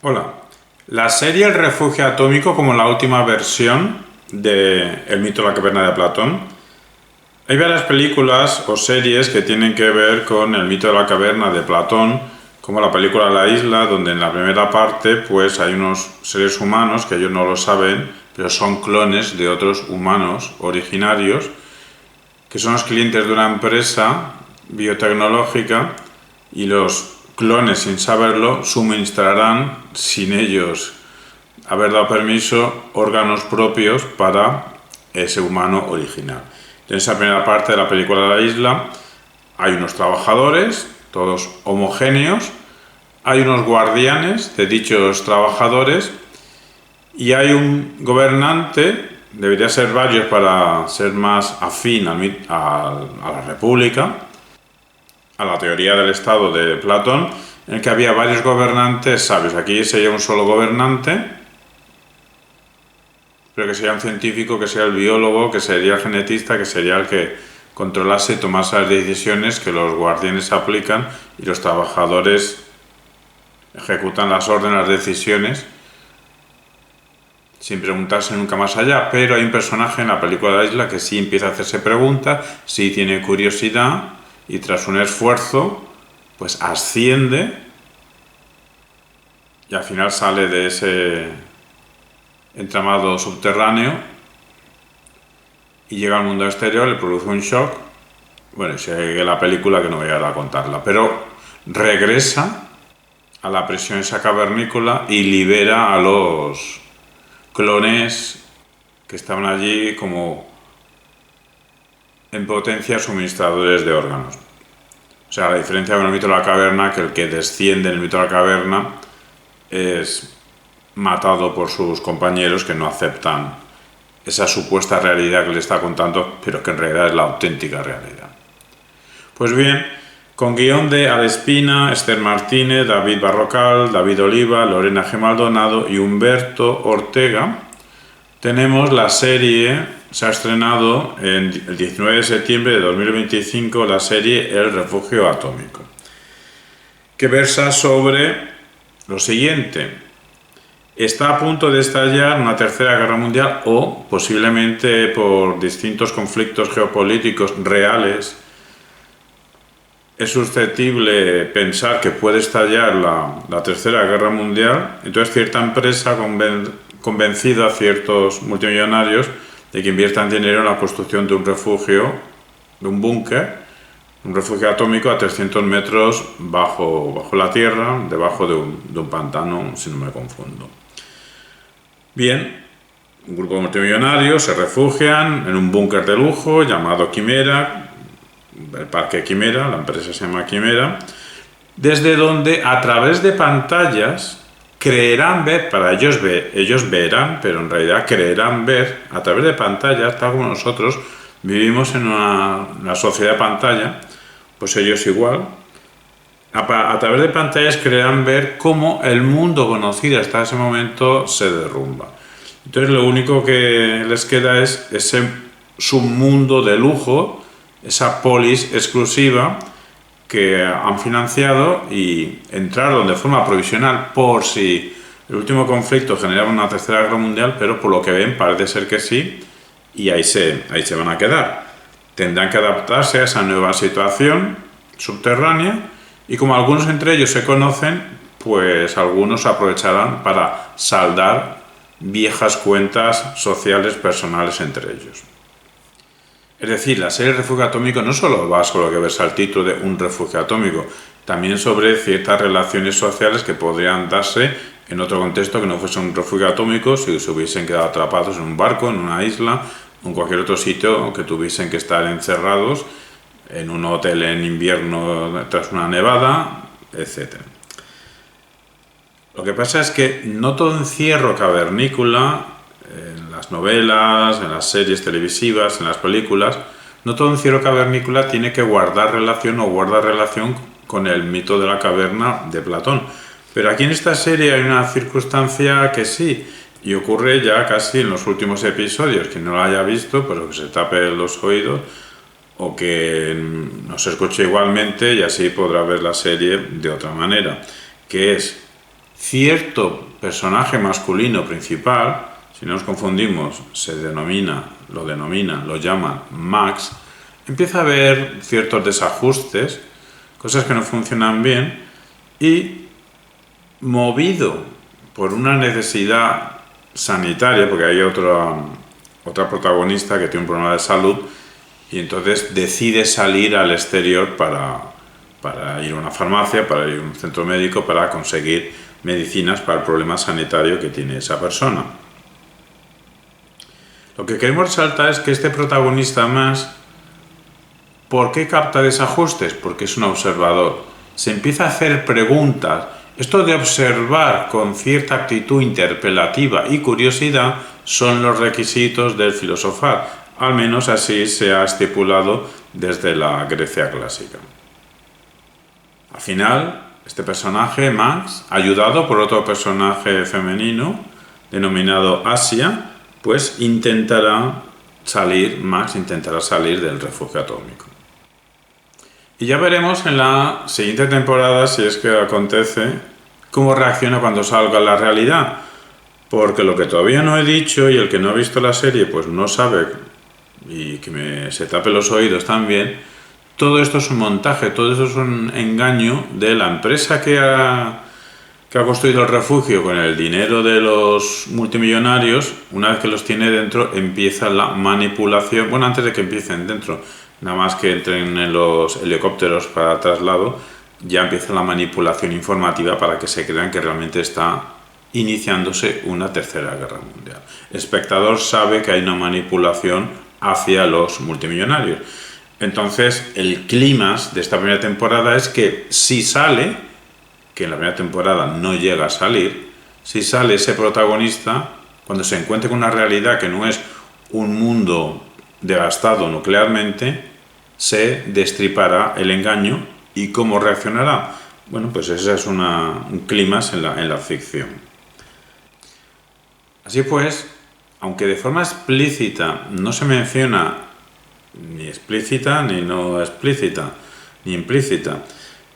Hola. La serie El refugio atómico, como la última versión de El mito de la caverna de Platón. Hay varias películas o series que tienen que ver con el mito de la caverna de Platón, como la película La isla, donde en la primera parte pues hay unos seres humanos que ellos no lo saben, pero son clones de otros humanos originarios, que son los clientes de una empresa biotecnológica, y los clones, sin saberlo, suministrarán, sin ellos haber dado permiso, órganos propios para ese humano original. En esa primera parte de la película La isla hay unos trabajadores, todos homogéneos, hay unos guardianes de dichos trabajadores y hay un gobernante, debería ser varios para ser más afín a la república, a la teoría del Estado de Platón, en el que había varios gobernantes sabios. Aquí sería un solo gobernante, pero que sería un científico, que sería el biólogo, que sería el genetista, que sería el que controlase y tomase las decisiones que los guardianes aplican y los trabajadores ejecutan las órdenes, las decisiones, sin preguntarse nunca más allá. Pero hay un personaje en la película de La isla que sí empieza a hacerse preguntas, sí tiene curiosidad, y tras un esfuerzo pues asciende y al final sale de ese entramado subterráneo y llega al mundo exterior, le produce un shock. Bueno, sigue la película, que no voy a contarla, pero regresa a la prisión esa cavernícola y libera a los clones que estaban allí como en potencia suministradores de órganos. O sea, la diferencia con el mito de la caverna, que el que desciende en el mito de la caverna es matado por sus compañeros que no aceptan esa supuesta realidad que le está contando, pero que en realidad es la auténtica realidad. Pues bien, con guión de Alespina, Esther Martínez, David Barrocal, David Oliva, Lorena G. Maldonado y Humberto Ortega, tenemos la serie. Se ha estrenado el 19 de septiembre de 2025 la serie El refugio atómico, que versa sobre lo siguiente. Está a punto de estallar una tercera guerra mundial, o posiblemente por distintos conflictos geopolíticos reales es susceptible pensar que puede estallar la tercera guerra mundial. Entonces cierta empresa convencida a ciertos multimillonarios de que inviertan dinero en la construcción de un refugio, de un búnker, un refugio atómico a 300 metros bajo la tierra, debajo de un pantano, si no me confundo. Bien, un grupo de multimillonarios se refugian en un búnker de lujo llamado Quimera, el Parque Quimera, la empresa se llama Quimera, desde donde a través de pantallas creerán ver, ellos verán, pero en realidad creerán ver a través de pantallas, tal como nosotros vivimos en una sociedad de pantalla, pues ellos igual. A través de pantallas creerán ver cómo el mundo conocido hasta ese momento se derrumba. Entonces lo único que les queda es ese submundo de lujo, esa polis exclusiva que han financiado, y entraron de forma provisional por si el último conflicto generaba una tercera guerra mundial, pero por lo que ven parece ser que sí, y ahí se van a quedar. Tendrán que adaptarse a esa nueva situación subterránea, y como algunos entre ellos se conocen, pues algunos aprovecharán para saldar viejas cuentas sociales personales entre ellos. Es decir, la serie Refugio Atómico no solo va sobre lo que versa el título de un refugio atómico, también sobre ciertas relaciones sociales que podrían darse en otro contexto que no fuese un refugio atómico, si se hubiesen quedado atrapados en un barco, en una isla, o en cualquier otro sitio, que tuviesen que estar encerrados en un hotel en invierno tras una nevada, etc. Lo que pasa es que no todo encierro cavernícola, en las novelas, en las series televisivas, en las películas, no todo encierro cavernícola tiene que guardar relación con el mito de la caverna de Platón. Pero aquí en esta serie hay una circunstancia que sí, y ocurre ya casi en los últimos episodios. Quien no la haya visto, pues que se tape los oídos o que nos escuche igualmente, y así podrá ver la serie de otra manera, que es cierto personaje masculino principal, si no nos confundimos, lo llaman Max, empieza a haber ciertos desajustes, cosas que no funcionan bien, y movido por una necesidad sanitaria, porque hay otra protagonista que tiene un problema de salud, y entonces decide salir al exterior para ir a una farmacia, para ir a un centro médico, para conseguir medicinas para el problema sanitario que tiene esa persona. Lo que queremos resaltar es que este protagonista más, ¿por qué capta desajustes? Porque es un observador. Se empieza a hacer preguntas. Esto de observar con cierta actitud interpelativa y curiosidad son los requisitos del filosofar. Al menos así se ha estipulado desde la Grecia clásica. Al final, este personaje, Max, ayudado por otro personaje femenino denominado Asia, pues Max intentará salir del refugio atómico. Y ya veremos en la siguiente temporada, si es que acontece, cómo reacciona cuando salga a la realidad. Porque lo que todavía no he dicho, y el que no ha visto la serie pues no sabe, y que se tape los oídos también, todo esto es un montaje, todo esto es un engaño de la empresa que ha construido el refugio con el dinero de los multimillonarios. Una vez que los tiene dentro, empieza la manipulación. Bueno, antes de que empiecen dentro, nada más que entren en los helicópteros para traslado, ya empieza la manipulación informativa para que se crean que realmente está iniciándose una tercera guerra mundial. El espectador sabe que hay una manipulación hacia los multimillonarios. Entonces, el clímax de esta primera temporada es que si sale, que en la primera temporada no llega a salir, si sale ese protagonista, cuando se encuentre con una realidad que no es un mundo devastado nuclearmente, se destripará el engaño. ¿Y cómo reaccionará? Bueno, pues ese es un clímax en la ficción. Así pues, aunque de forma explícita no se menciona ni explícita, ni no explícita, ni implícita,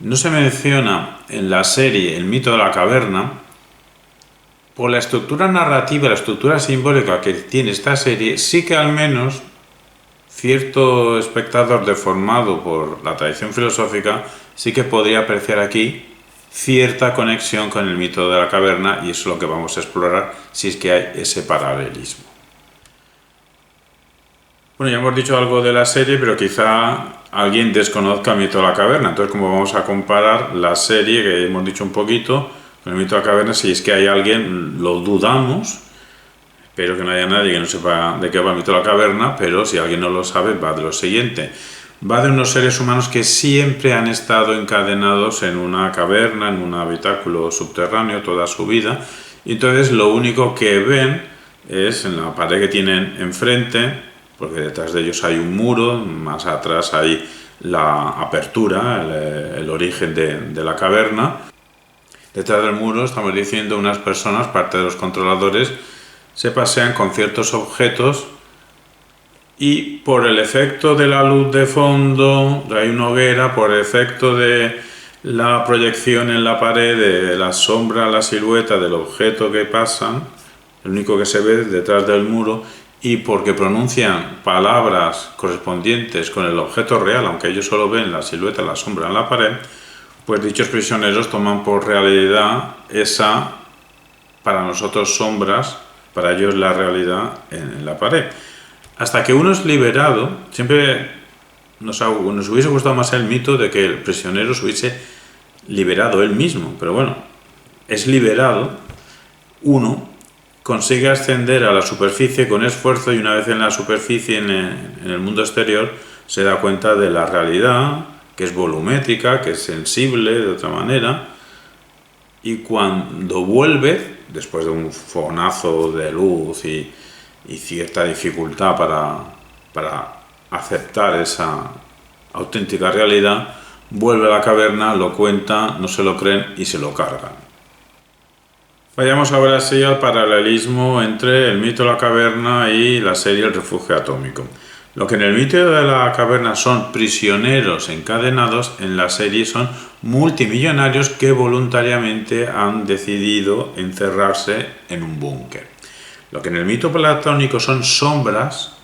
no se menciona en la serie el mito de la caverna, por la estructura narrativa, la estructura simbólica que tiene esta serie, sí que al menos cierto espectador deformado por la tradición filosófica sí que podría apreciar aquí cierta conexión con el mito de la caverna, y eso es lo que vamos a explorar si es que hay ese paralelismo. Bueno, ya hemos dicho algo de la serie, pero quizá alguien desconozca el mito de la caverna. Entonces, ¿cómo vamos a comparar la serie, que hemos dicho un poquito, con el mito de la caverna? Si es que hay alguien, lo dudamos. Espero que no haya nadie que no sepa de qué va el mito de la caverna, pero si alguien no lo sabe, va de lo siguiente. Va de unos seres humanos que siempre han estado encadenados en una caverna, en un habitáculo subterráneo toda su vida. Y entonces lo único que ven es en la pared que tienen enfrente, porque detrás de ellos hay un muro, más atrás hay la apertura, el origen de la caverna. Detrás del muro, estamos diciendo, unas personas, parte de los controladores, se pasean con ciertos objetos, y por el efecto de la luz de fondo, hay una hoguera, por el efecto de la proyección en la pared, de la sombra, la silueta del objeto que pasan, el único que se ve detrás del muro, y porque pronuncian palabras correspondientes con el objeto real, aunque ellos solo ven la silueta, la sombra en la pared, pues dichos prisioneros toman por realidad esa, para nosotros, sombras, para ellos la realidad en la pared. Hasta que uno es liberado, siempre nos hubiese gustado más el mito de que el prisionero se hubiese liberado él mismo, pero bueno, es liberado, uno consigue ascender a la superficie con esfuerzo, y una vez en la superficie, en el mundo exterior, se da cuenta de la realidad, que es volumétrica, que es sensible de otra manera, y cuando vuelve, después de un fogonazo de luz y cierta dificultad para aceptar esa auténtica realidad, vuelve a la caverna, lo cuenta, no se lo creen y se lo cargan. Vayamos ahora sí al paralelismo entre el mito de la caverna y la serie El refugio atómico. Lo que en el mito de la caverna son prisioneros encadenados, en la serie son multimillonarios que voluntariamente han decidido encerrarse en un búnker. Lo que en el mito platónico son sombras,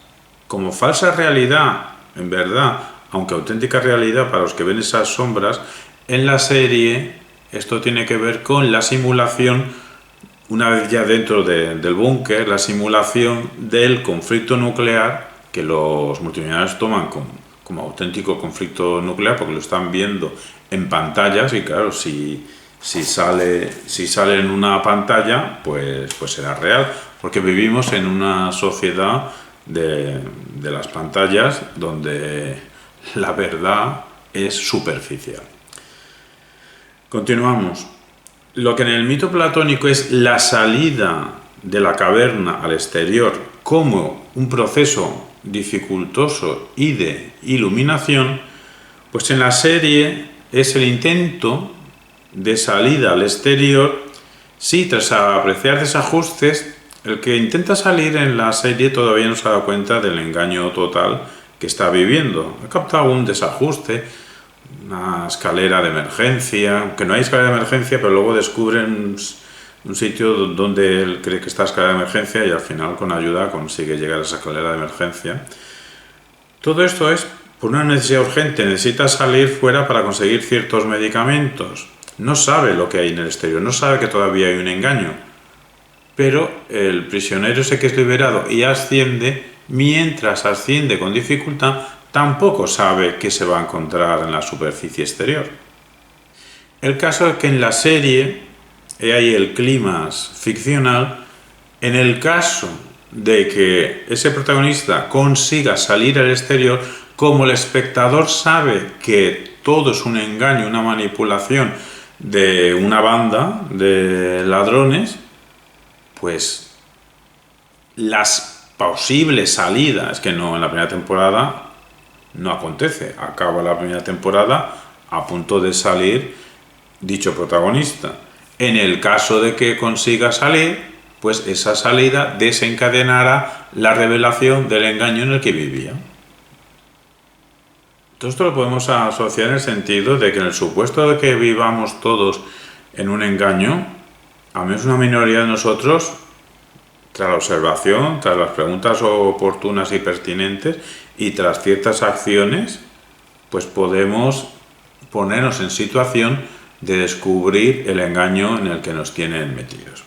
como falsa realidad, en verdad, aunque auténtica realidad para los que ven esas sombras, en la serie esto tiene que ver con la simulación, una vez ya dentro del búnker, la simulación del conflicto nuclear que los multimillonarios toman como auténtico conflicto nuclear porque lo están viendo en pantallas y claro, si sale en una pantalla, pues será real, porque vivimos en una sociedad de las pantallas donde la verdad es superficial. Continuamos. Lo que en el mito platónico es la salida de la caverna al exterior como un proceso dificultoso y de iluminación, pues en la serie es el intento de salida al exterior. Sí, tras apreciar desajustes, el que intenta salir en la serie todavía no se ha dado cuenta del engaño total que está viviendo. Ha captado un desajuste, una escalera de emergencia, que no hay escalera de emergencia, pero luego descubren un sitio donde él cree que está escalera de emergencia y al final con ayuda consigue llegar a esa escalera de emergencia. Todo esto es por una necesidad urgente, necesita salir fuera para conseguir ciertos medicamentos. No sabe lo que hay en el exterior, no sabe que todavía hay un engaño. Pero el prisionero ese que es liberado y asciende, mientras asciende con dificultad, tampoco sabe qué se va a encontrar en la superficie exterior. El caso es que en la serie, he ahí el clímax ficcional, en el caso de que ese protagonista consiga salir al exterior, como el espectador sabe que todo es un engaño, una manipulación de una banda de ladrones, pues las posibles salidas, que no en la primera temporada no acontece, acaba la primera temporada a punto de salir dicho protagonista. En el caso de que consiga salir, pues esa salida desencadenará la revelación del engaño en el que vivía. Todo esto lo podemos asociar en el sentido de que en el supuesto de que vivamos todos en un engaño, al menos una minoría de nosotros, tras la observación, tras las preguntas oportunas y pertinentes y tras ciertas acciones, pues podemos ponernos en situación de descubrir el engaño en el que nos tienen metidos.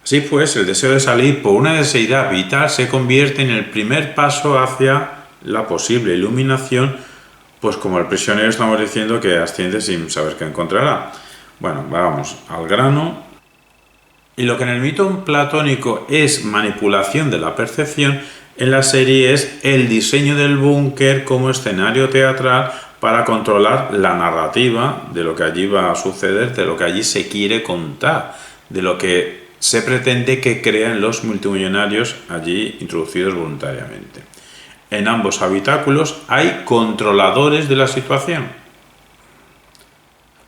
Así pues, el deseo de salir por una necesidad vital se convierte en el primer paso hacia la posible iluminación, pues como el prisionero estamos diciendo que asciende sin saber qué encontrará. Bueno, vamos al grano. Y lo que en el mito platónico es manipulación de la percepción, en la serie es el diseño del búnker como escenario teatral para controlar la narrativa de lo que allí va a suceder, de lo que allí se quiere contar, de lo que se pretende que crean los multimillonarios allí introducidos voluntariamente. En ambos habitáculos hay controladores de la situación.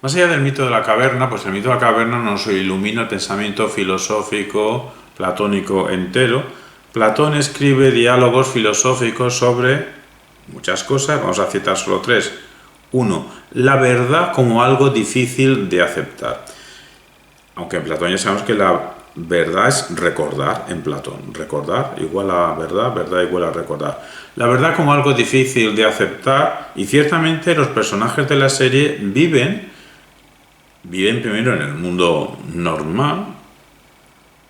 Más allá del mito de la caverna, pues el mito de la caverna nos ilumina el pensamiento filosófico platónico entero. Platón escribe diálogos filosóficos sobre muchas cosas, vamos a citar solo tres. 1. La verdad como algo difícil de aceptar. Aunque en Platón ya sabemos que la verdad es recordar en Platón. Recordar igual a verdad, verdad igual a recordar. La verdad como algo difícil de aceptar, y ciertamente los personajes de la serie viven primero en el mundo normal,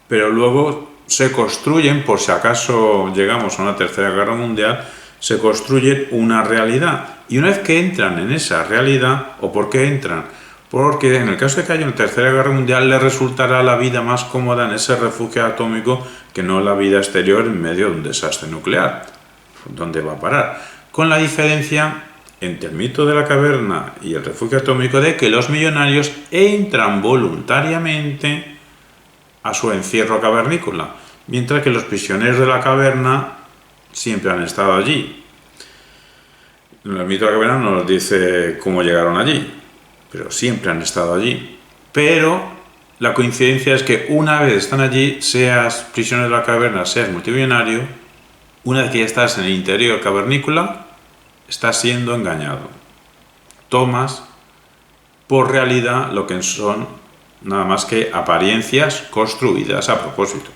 pero luego se construyen, por si acaso llegamos a una tercera guerra mundial, se construyen una realidad. Y una vez que entran en esa realidad, ¿o por qué entran? Porque en el caso de que haya una tercera guerra mundial, les resultará la vida más cómoda en ese refugio atómico que no la vida exterior en medio de un desastre nuclear. ¿Dónde va a parar? Con la diferencia entre el mito de la caverna y el refugio atómico de que los millonarios entran voluntariamente a su encierro cavernícola, mientras que los prisioneros de la caverna siempre han estado allí. El mito de la caverna no nos dice cómo llegaron allí, pero siempre han estado allí. Pero la coincidencia es que una vez están allí, seas prisionero de la caverna, seas multimillonario, Una vez que ya estás en el interior cavernícola, estás siendo engañado. Tomas por realidad lo que son nada más que apariencias construidas a propósito.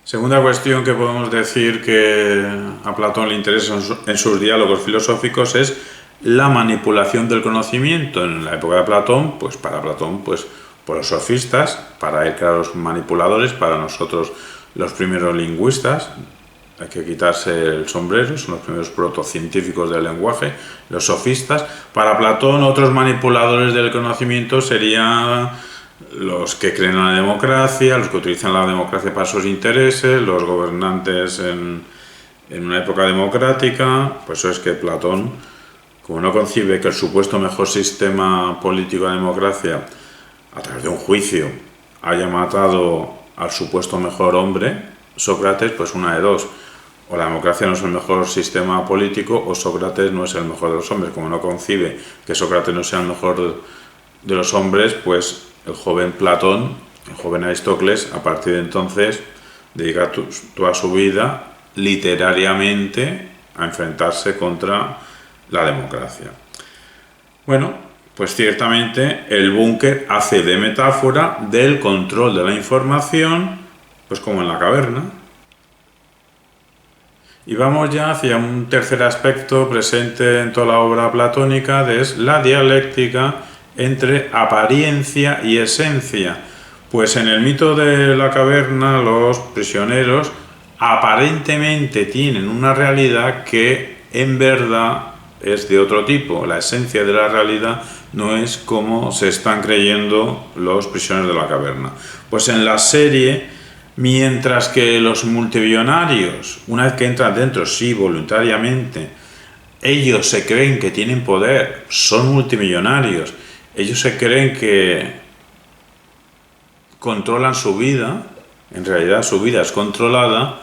Segunda cuestión que podemos decir que a Platón le interesa en sus diálogos filosóficos es la manipulación del conocimiento. En la época de Platón, pues para Platón, pues por los sofistas, para él, claro, los manipuladores, para nosotros los primeros lingüistas, hay que quitarse el sombrero, son los primeros protocientíficos del lenguaje, los sofistas. Para Platón, otros manipuladores del conocimiento serían los que creen en la democracia, los que utilizan la democracia para sus intereses, los gobernantes en una época democrática. Pues eso es que Platón, como no concibe que el supuesto mejor sistema político de la democracia, a través de un juicio, haya matado al supuesto mejor hombre, Sócrates, pues una de dos: o la democracia no es el mejor sistema político, o Sócrates no es el mejor de los hombres. Como no concibe que Sócrates no sea el mejor de los hombres, pues el joven Platón, el joven Aristócles, a partir de entonces dedica toda su vida literariamente a enfrentarse contra la democracia. Bueno, pues ciertamente el búnker hace de metáfora del control de la información, pues como en la caverna. Y vamos ya hacia un tercer aspecto presente en toda la obra platónica, que es la dialéctica entre apariencia y esencia. Pues en el mito de la caverna, los prisioneros aparentemente tienen una realidad que en verdad es de otro tipo. La esencia de la realidad no es como se están creyendo los prisioneros de la caverna. Pues en la serie, mientras que los multimillonarios, una vez que entran dentro, sí, voluntariamente, ellos se creen que tienen poder, son multimillonarios, ellos se creen que controlan su vida, en realidad su vida es controlada,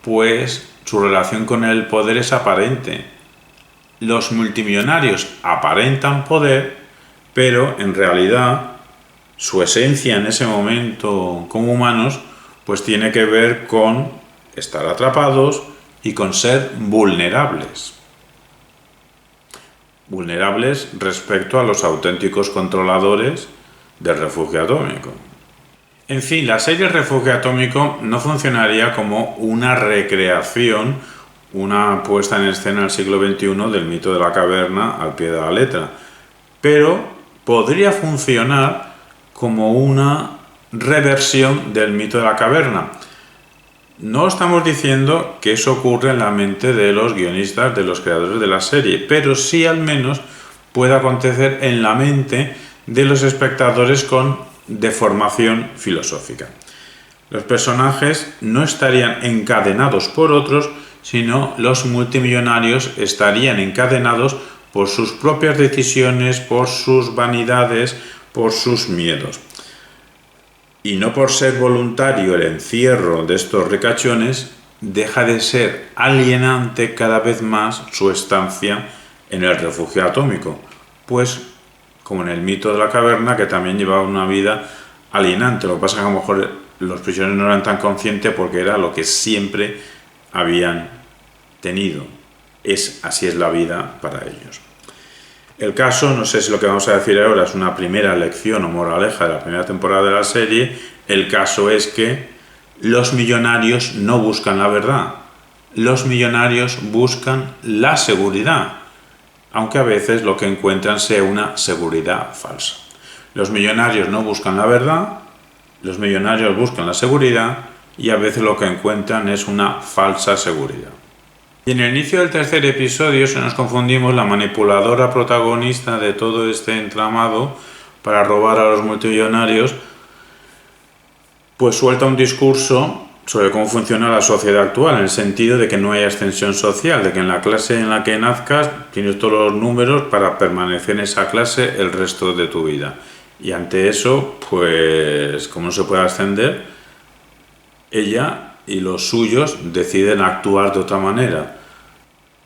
pues su relación con el poder es aparente. Los multimillonarios aparentan poder, pero en realidad su esencia en ese momento como humanos pues tiene que ver con estar atrapados y con ser vulnerables. Vulnerables respecto a los auténticos controladores del refugio atómico. En fin, la serie Refugio Atómico no funcionaría como una recreación, una puesta en escena del siglo XXI del mito de la caverna al pie de la letra, pero podría funcionar como una reversión del mito de la caverna. No estamos diciendo que eso ocurre en la mente de los guionistas, de los creadores de la serie, pero sí al menos puede acontecer en la mente de los espectadores con deformación filosófica. Los personajes no estarían encadenados por otros, sino los multimillonarios estarían encadenados por sus propias decisiones, por sus vanidades, por sus miedos. Y no por ser voluntario el encierro de estos ricachones, deja de ser alienante cada vez más su estancia en el refugio atómico, pues como en el mito de la caverna, que también llevaba una vida alienante. Lo que pasa es que a lo mejor los prisioneros no eran tan conscientes porque era lo que siempre habían tenido. Así es la vida para ellos. El caso, no sé si lo que vamos a decir ahora es una primera lección o moraleja de la primera temporada de la serie. El caso es que los millonarios no buscan la verdad. Los millonarios buscan la seguridad, aunque a veces lo que encuentran sea una seguridad falsa. Los millonarios no buscan la verdad, los millonarios buscan la seguridad y a veces lo que encuentran es una falsa seguridad. Y en el inicio del tercer episodio se nos confundimos, la manipuladora protagonista de todo este entramado para robar a los multimillonarios, pues suelta un discurso sobre cómo funciona la sociedad actual, en el sentido de que no hay ascensión social, de que en la clase en la que nazcas tienes todos los números para permanecer en esa clase el resto de tu vida. Y ante eso, pues como no se puede ascender, ella y los suyos deciden actuar de otra manera.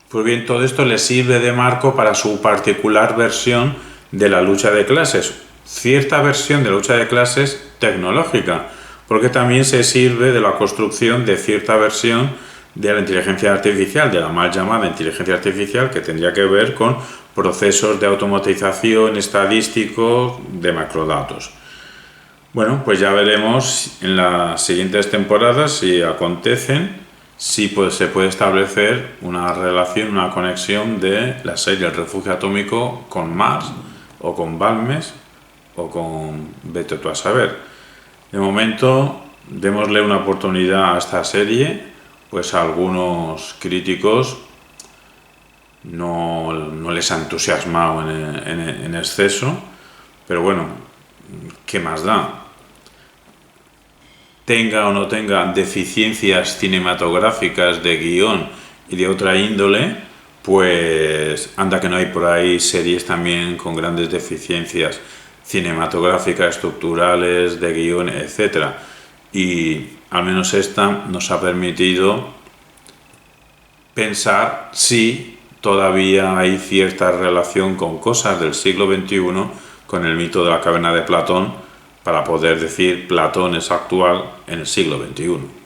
Pues bien, todo esto les sirve de marco para su particular versión de la lucha de clases, cierta versión de la lucha de clases tecnológica, porque también se sirve de la construcción de cierta versión de la inteligencia artificial, de la mal llamada inteligencia artificial, que tendría que ver con procesos de automatización estadístico de macrodatos. Bueno, pues ya veremos en las siguientes temporadas si acontecen, si se puede establecer una relación, una conexión de la serie El Refugio Atómico con Mars, o con Balmes, o con vete tú a saber. De momento, démosle una oportunidad a esta serie, pues a algunos críticos no les ha entusiasmado en exceso, pero bueno, ¿qué más da? Tenga o no tenga deficiencias cinematográficas de guión y de otra índole, pues anda que no hay por ahí series también con grandes deficiencias cinematográficas, estructurales, de guión, etc. Y al menos esta nos ha permitido pensar si todavía hay cierta relación con cosas del siglo XXI, con el mito de la caverna de Platón, para poder decir Platón es actual en el siglo XXI.